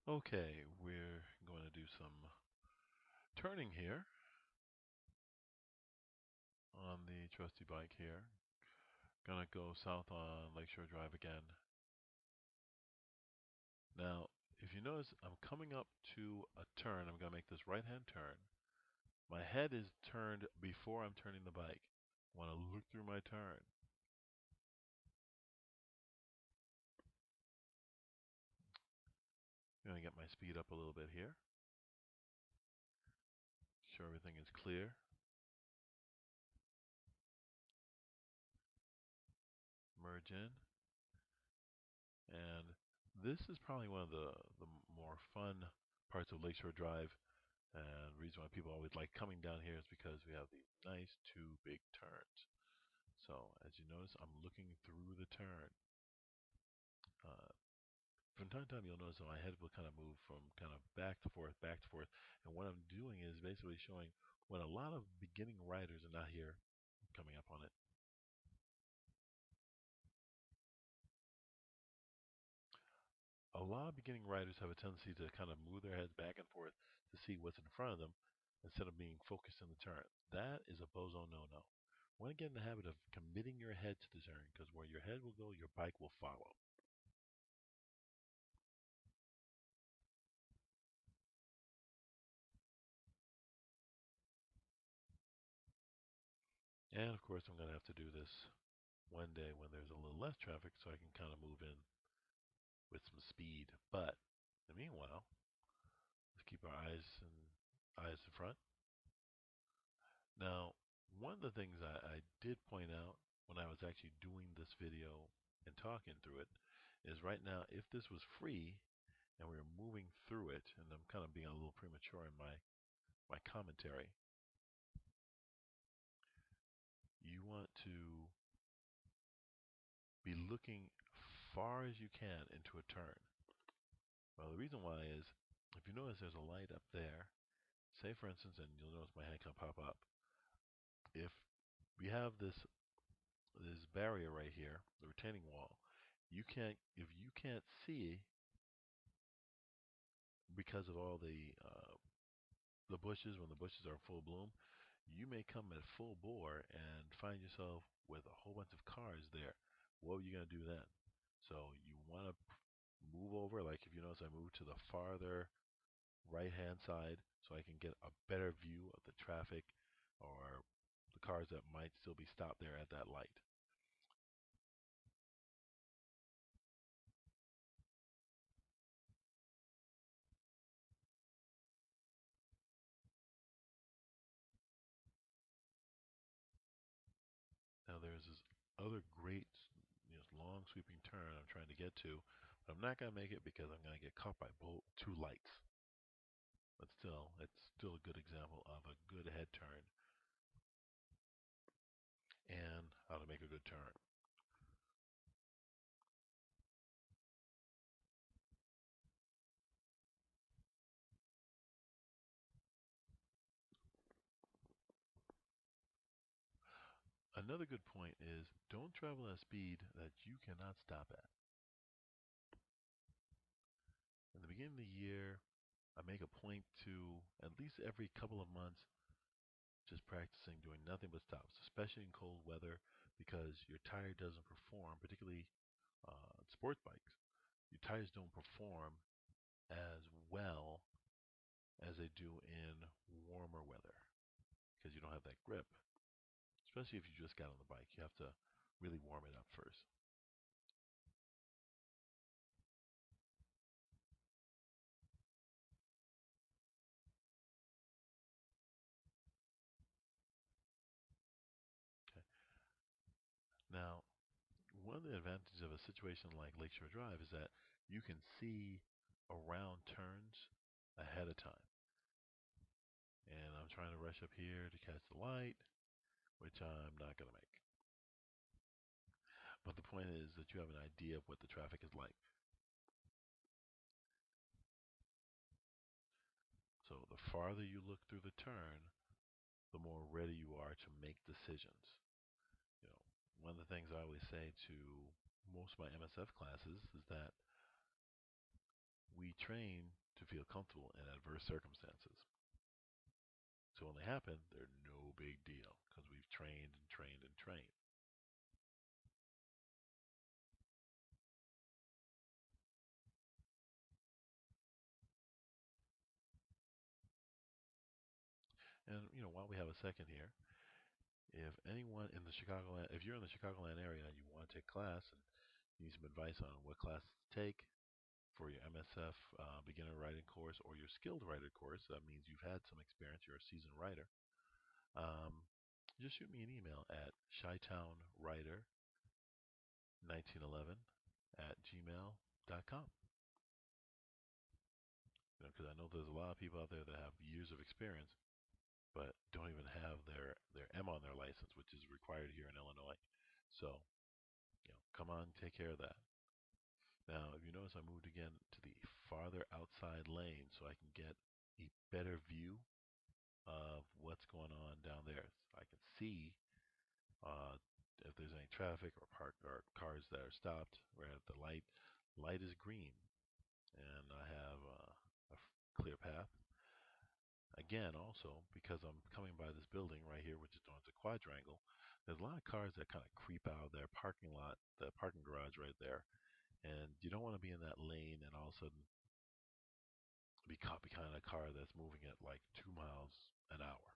Okay, we're going to do some turning here on the trusty bike here. Gonna go south on Lakeshore Drive again. Now, if you notice, I'm coming up to a turn. I'm gonna make this right-hand turn. My head is turned before I'm turning the bike. I want to look through my turn. I'm gonna get my speed up a little bit here. Sure everything is clear. Merge in. And this is probably one of the more fun parts of Lakeshore Drive. And the reason why people always like coming down here is because we have these nice two big turns. So as you notice, I'm looking through the turn. Uh, from time to time, you'll notice that my head will kind of move from kind of back to forth, back to forth. And what I'm doing is basically showing when a lot of beginning riders are not here, coming up on it. A lot of beginning riders have a tendency to kind of move their heads back and forth to see what's in front of them instead of being focused in the turn. That is a bozo no-no. Want to get in the habit of committing your head to the turn because where your head will go, your bike will follow. And of course, I'm going to have to do this one day when there's a little less traffic so I can kind of move in with some speed. But in the meanwhile, let's keep our eyes in front. Now, one of the things I did point out when I was actually doing this video and talking through it is right now, if this was free and we were moving through it, and I'm kind of being a little premature in my commentary, you want to be looking far as you can into a turn. Well, the reason why is if you notice there's a light up there, say for instance, and you'll notice my hand can pop up. If we have this barrier right here, the retaining wall, if you can't see because of all the bushes when the bushes are in full bloom, you may come at full bore and find yourself with a whole bunch of cars there. What are you gonna do then? So you want to move over. Like if you notice, I moved to the farther right hand side so I can get a better view of the traffic or the cars that might still be stopped there at that light. Now there's this other great, long sweeping turn I'm trying to get to, but I'm not gonna make it because I'm gonna get caught by both two lights. But still, it's still a good example of a good head turn and how to make a good turn. Another good point is don't travel at a speed that you cannot stop at. In the beginning of the year, I make a point to at least every couple of months just practicing doing nothing but stops, especially in cold weather because your tire doesn't perform, particularly sports bikes. Your tires don't perform as well as they do in warmer weather because you don't have that grip, especially if you just got on the bike. You have to really warm it up first. Okay. Now, one of the advantages of a situation like Lakeshore Drive is that you can see around turns ahead of time. And I'm trying to rush up here to catch the light, which I'm not going to make. But the point is that you have an idea of what the traffic is like. So the farther you look through the turn, the more ready you are to make decisions. You know, one of the things I always say to most of my MSF classes is that we train to feel comfortable in adverse circumstances. So when they happen, they're no big deal because we've trained and trained and trained. And while we have a second here, if anyone in the Chicagoland, if you're in the Chicagoland area and you want to take class and you need some advice on what classes to take for your MSF beginner writing course or your skilled writer course, that means you've had some experience, you're a seasoned writer. Um, just shoot me an email at shytownwriter1911 at gmail.com. Because I know there's a lot of people out there that have years of experience, but don't even have their M on their license, which is required here in Illinois. So, come on, take care of that. Now, if you notice, I moved again to the farther outside lane so I can get a better view of what's going on down there. So I can see uh, if there's any traffic or cars that are stopped. We're at the light. Light is green, and I have clear path. Again, also, because I'm coming by this building right here, which is known as a quadrangle, there's a lot of cars that kind of creep out of their parking lot, the parking garage right there. And you don't want to be in that lane and all of a sudden be caught behind a car that's moving at like 2 miles an hour,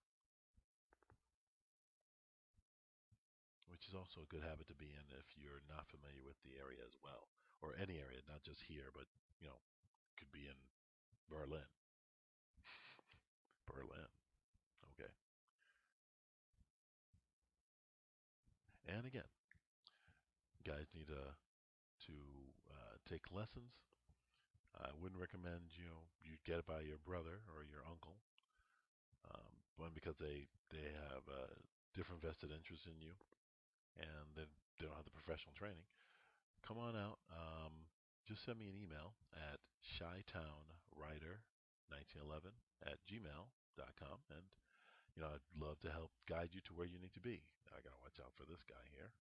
which is also a good habit to be in if you're not familiar with the area as well, or any area, not just here, but could be in Berlin. Berlin. Okay. And again, guys need to take lessons. I wouldn't recommend you get it by your brother or your uncle. One, because they have different vested interests in you, and they don't have the professional training. Come on out. Just send me an email at shytownwriter1911 at gmail.com, and I'd love to help guide you to where you need to be. I gotta watch out for this guy here.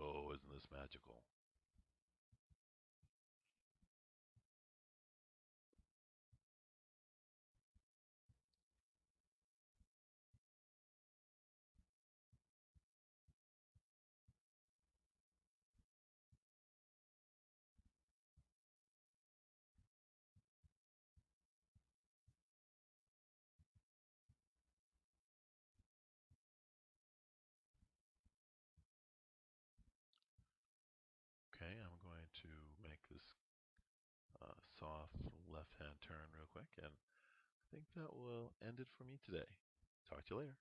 Oh, isn't this magical? Okay, I'm going to make this soft left-hand turn real quick, and I think that will end it for me today. Talk to you later.